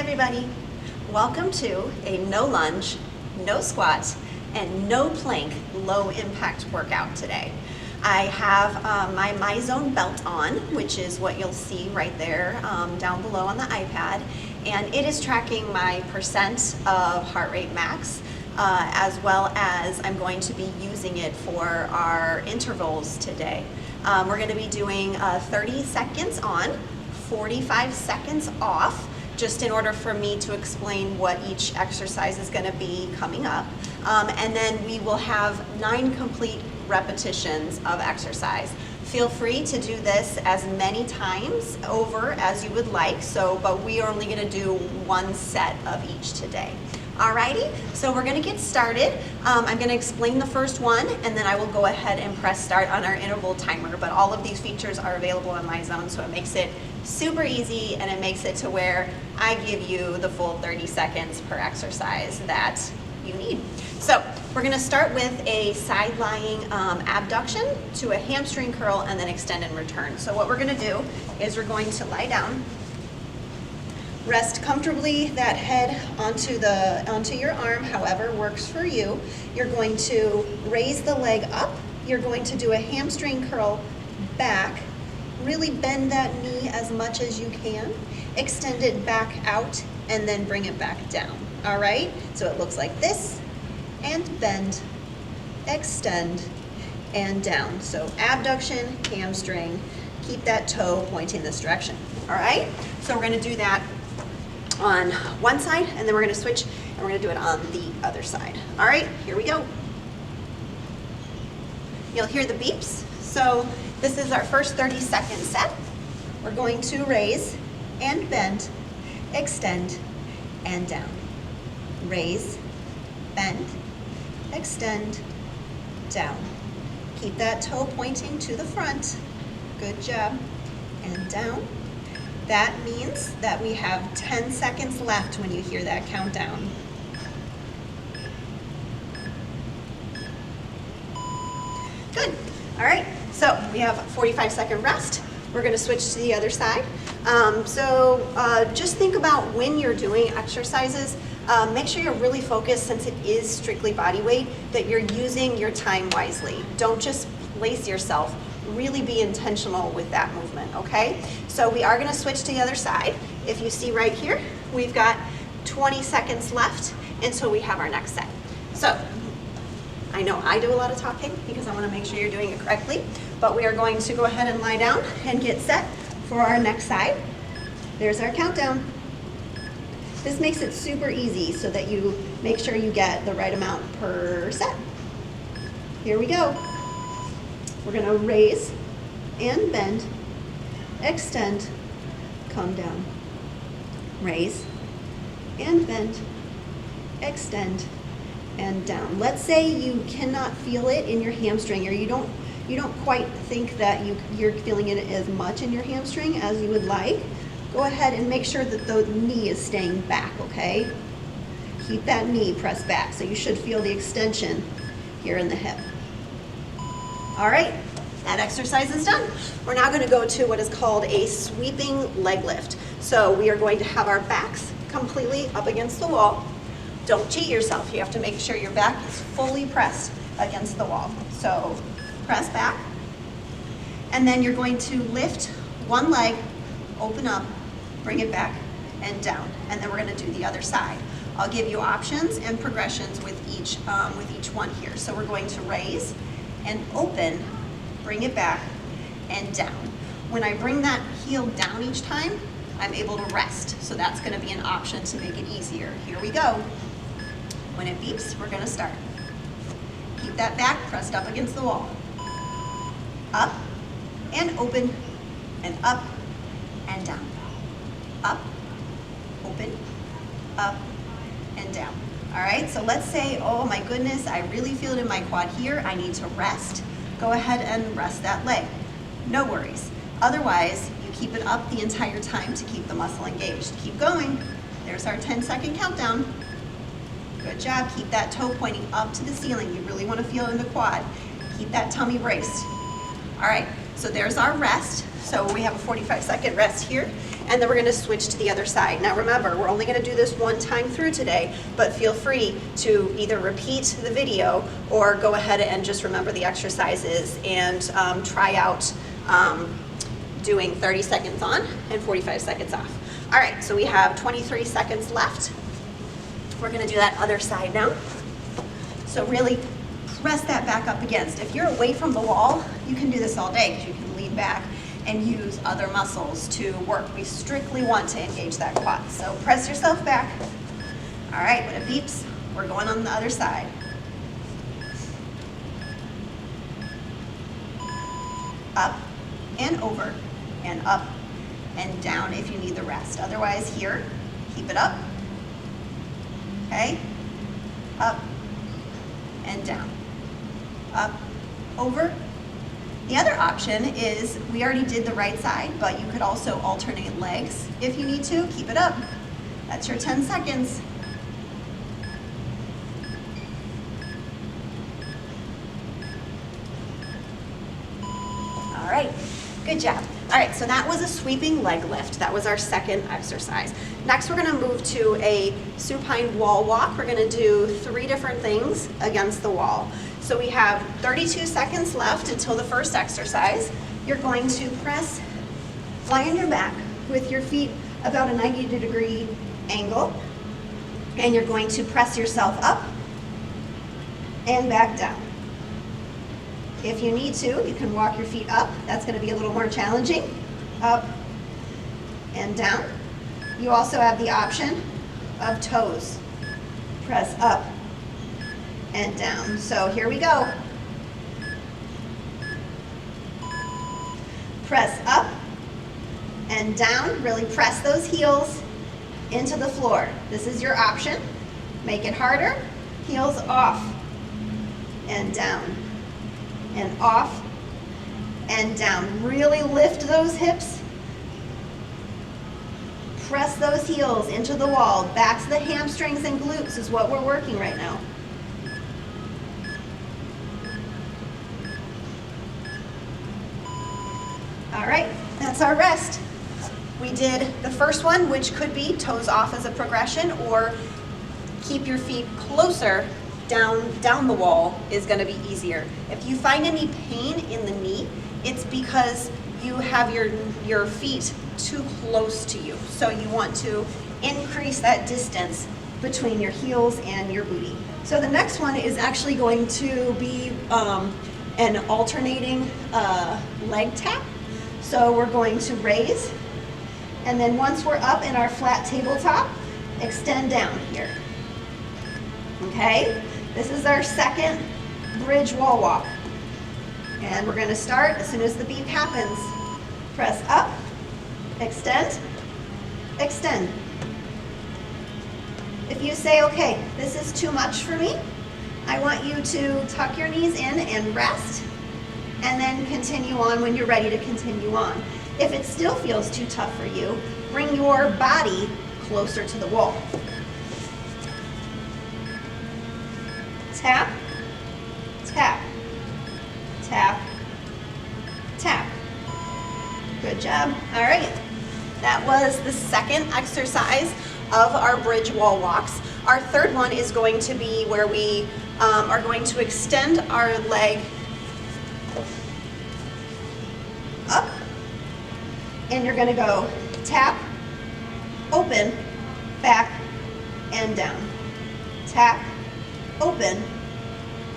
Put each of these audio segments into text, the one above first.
everybody. Welcome to a no lunge, no squats, and no plank low impact workout today. I have my MyZone belt on, which is what you'll see right there down below on the iPad, and it is tracking my percent of heart rate max, as well as I'm going to be using it for our intervals today. We're going to be doing 30 seconds on, 45 seconds off, just in order for me to explain what each exercise is going to be coming up. And then we will have 9 complete repetitions of exercise. Feel free to do this as many times over as you would like, but we are only going to do 1 set of each today. Alrighty, so we're going to get started. I'm going to explain the first one, and then I will go ahead and press start on our interval timer. But all of these features are available on MyZone, so it makes it super easy, and it makes it to where I give you the full 30 seconds per exercise that you need. So we're going to start with a side lying abduction to a hamstring curl and then extend and return. So what we're going to do is we're going to lie down. Rest comfortably that head onto your arm, however works for you. You're going to raise the leg up. You're going to do a hamstring curl back. Really bend that knee as much as you can. Extend it back out and then bring it back down. All right? So it looks like this, and bend, extend, and down. So abduction, hamstring, keep that toe pointing this direction. All right? So we're going to do that on one side, and then we're going to switch and we're going to do it on the other side. All right, here we go. You'll hear the beeps. So this is our first 30-second set. We're going to raise and bend, extend, and down. Raise, bend, extend, down. Keep that toe pointing to the front. Good job. And down. That means that we have 10 seconds left when you hear that countdown. Good. All right, so we have a 45-second rest. We're going to switch to the other side. Just think about when you're doing exercises, make sure you're really focused, since it is strictly body weight, that you're using your time wisely. Don't just place yourself. Really be intentional with that movement, okay? So we are going to switch to the other side. If you see right here, we've got 20 seconds left until we have our next set. So I know I do a lot of talking because I want to make sure you're doing it correctly, but we are going to go ahead and lie down and get set for our next side. There's our countdown. This makes it super easy so that you make sure you get the right amount per set. Here we go. We're going to raise and bend, extend, come down. Raise and bend, extend, and down. Let's say you cannot feel it in your hamstring, or you don't quite think that you're feeling it as much in your hamstring as you would like. Go ahead and make sure that the knee is staying back, okay? Keep that knee pressed back, so you should feel the extension here in the hip. All right, that exercise is done. We're now going to go to what is called a sweeping leg lift. So we are going to have our backs completely up against the wall. Don't cheat yourself. You have to make sure your back is fully pressed against the wall. So press back, and then you're going to lift one leg, open up, bring it back, and down. And then we're going to do the other side. I'll give you options and progressions with each one here. So we're going to raise and open, bring it back, and down. When I bring that heel down each time, I'm able to rest. So that's going to be an option to make it easier. Here we go. When it beeps, we're going to start. Keep that back pressed up against the wall. Up and open, and up and down. Up, open, up, and down. All right, so let's say, oh my goodness, I really feel it in my quad here. I need to rest. Go ahead and rest that leg. No worries. Otherwise, you keep it up the entire time to keep the muscle engaged. Keep going. There's our 10-second countdown. Good job. Keep that toe pointing up to the ceiling. You really want to feel it in the quad. Keep that tummy braced. All right, so there's our rest. So we have a 45-second rest here. and then we're gonna switch to the other side. Now remember, we're only gonna do this one time through today, but feel free to either repeat the video or go ahead and just remember the exercises and try out doing 30 seconds on and 45 seconds off. All right, so we have 23 seconds left. We're gonna do that other side now. So really press that back up against. If you're away from the wall, you can do this all day because you can lean back and use other muscles to work. We strictly want to engage that quad. So press yourself back. All right, when it beeps, we're going on the other side. Up and over and up and down if you need the rest. Otherwise here, keep it up. Okay, up and down, up, over. The other option is, we already did the right side, but you could also alternate legs if you need to. Keep it up. That's your 10 seconds. All right, good job. All right, so that was a sweeping leg lift. That was our second exercise. Next, we're gonna move to a supine wall walk. We're gonna do 3 different things against the wall. So we have 32 seconds left until the first exercise. You're going to lie on your back with your feet about a 90-degree angle, and you're going to press yourself up and back down. If you need to, you can walk your feet up. That's going to be a little more challenging. Up and down. You also have the option of toes. Press up and down. So here we go. Press up and down. Really press those heels into the floor. This is your option. Make it harder. Heels off and down. And off and down. Really lift those hips. Press those heels into the wall. Back to the hamstrings and glutes is what we're working right now. All right, that's our rest. We did the first one, which could be toes off as a progression, or keep your feet closer down the wall is going to be easier. If you find any pain in the knee, it's because you have your feet too close to you. So you want to increase that distance between your heels and your booty. So the next one is actually going to be an alternating leg tap. So we're going to raise, and then once we're up in our flat tabletop, extend down here. Okay? This is our second bridge wall walk. And we're going to start as soon as the beep happens. Press up, extend, extend. If you say, okay, this is too much for me, I want you to tuck your knees in and rest, and then continue on when you're ready to continue on. If it still feels too tough for you, bring your body closer to the wall. Tap, tap, tap, tap. Good job. All right. That was the second exercise of our bridge wall walks. Our third one is going to be where we are going to extend our leg up, and you're going to go tap, open, back, and down. Tap, open,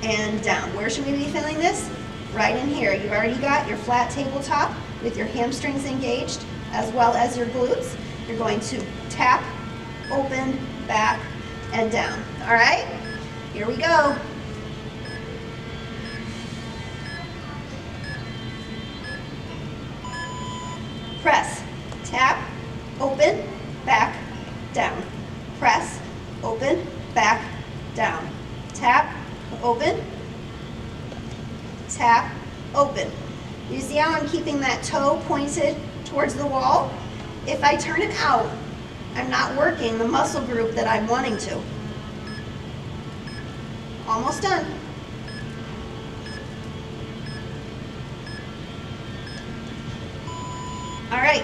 and down. Where should we be feeling this? Right in here. You've already got your flat tabletop with your hamstrings engaged as well as your glutes. You're going to tap, open, back, and down. All right? Here we go. Press, tap, open, back, down. Press, open, back, down. Tap, open, tap, open. You see how I'm keeping that toe pointed towards the wall? If I turn it out, I'm not working the muscle group that I'm wanting to. Almost done. All right,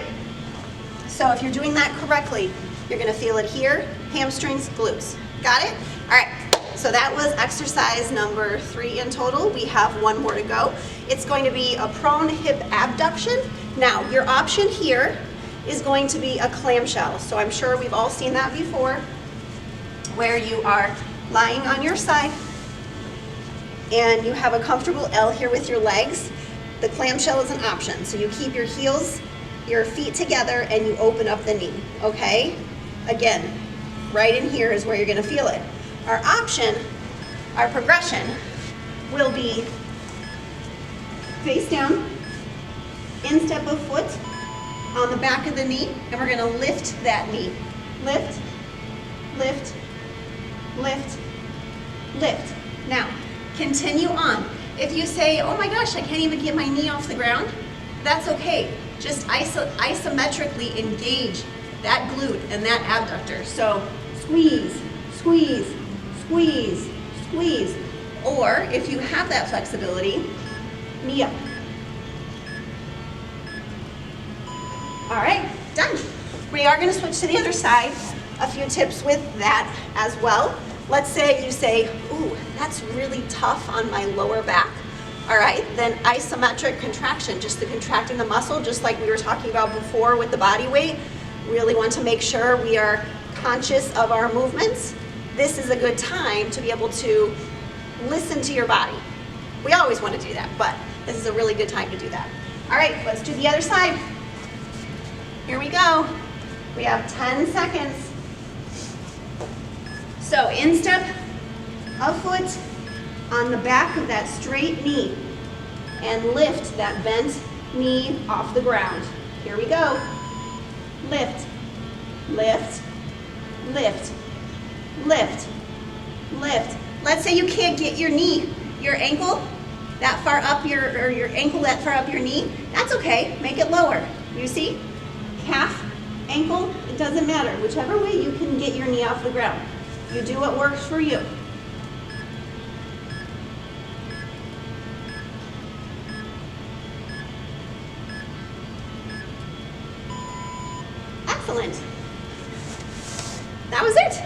So if you're doing that correctly, you're gonna feel it here, hamstrings, glutes. Got it? All right, so that was exercise number 3 in total. We have 1 more to go. It's going to be a prone hip abduction. Now, your option here is going to be a clamshell. So I'm sure we've all seen that before, where you are lying on your side and you have a comfortable L here with your legs. The clamshell is an option. So you keep your heels, your feet together, and you open up the knee, okay? Again, right in here is where you're gonna feel it. Our option, our progression, will be face down, instep of foot on the back of the knee, and we're gonna lift that knee. Lift, lift, lift, lift. Now, continue on. If you say, oh my gosh, I can't even get my knee off the ground, that's okay. Just isometrically engage that glute and that abductor. So squeeze, squeeze, squeeze, squeeze. Or if you have that flexibility, knee up. All right, done. We are gonna switch to the other side. A few tips with that as well. Let's say you say, ooh, that's really tough on my lower back. All right, then isometric contraction, just the contracting the muscle, just like we were talking about before with the body weight. Really want to make sure we are conscious of our movements. This is a good time to be able to listen to your body. We always want to do that, but this is a really good time to do that. All right, let's do the other side. Here we go. We have 10 seconds. So instep of foot on the back of that straight knee and lift that bent knee off the ground. Here we go. Lift, lift, lift, lift, lift. Let's say you can't get your knee, your ankle that far up or your ankle that far up your knee. That's okay, make it lower. You see? Calf, ankle, it doesn't matter. Whichever way you can get your knee off the ground. You do what works for you. Excellent. That was it.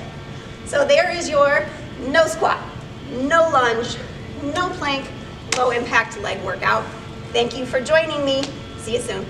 So there is your no squat, no lunge, no plank, low impact leg workout. Thank you for joining me. See you soon.